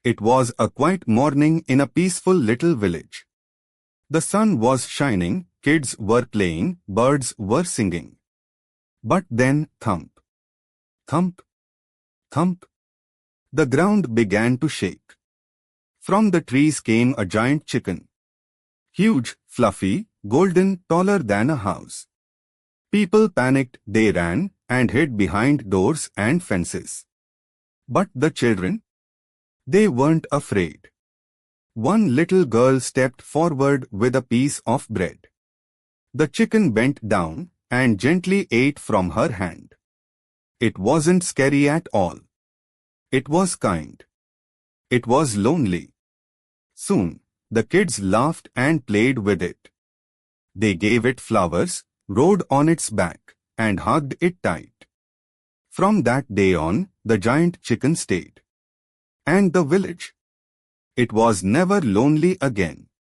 It was a quiet morning in a peaceful little village. The sun was shining, kids were playing, birds were singing. But then, thump, thump, thump, the ground began to shake. From the trees came a giant chicken. Huge, fluffy, golden, taller than a house. People panicked, they ran and hid behind doors and fences. But the children? They weren't afraid. One little girl stepped forward with a piece of bread. The chicken bent down and gently ate from her hand. It wasn't scary at all. It was kind. It was lonely. Soon, the kids laughed and played with it. They gave it flowers, rode on its back, and hugged it tight. From that day on, the giant chicken stayed. And the village? It was never lonely again.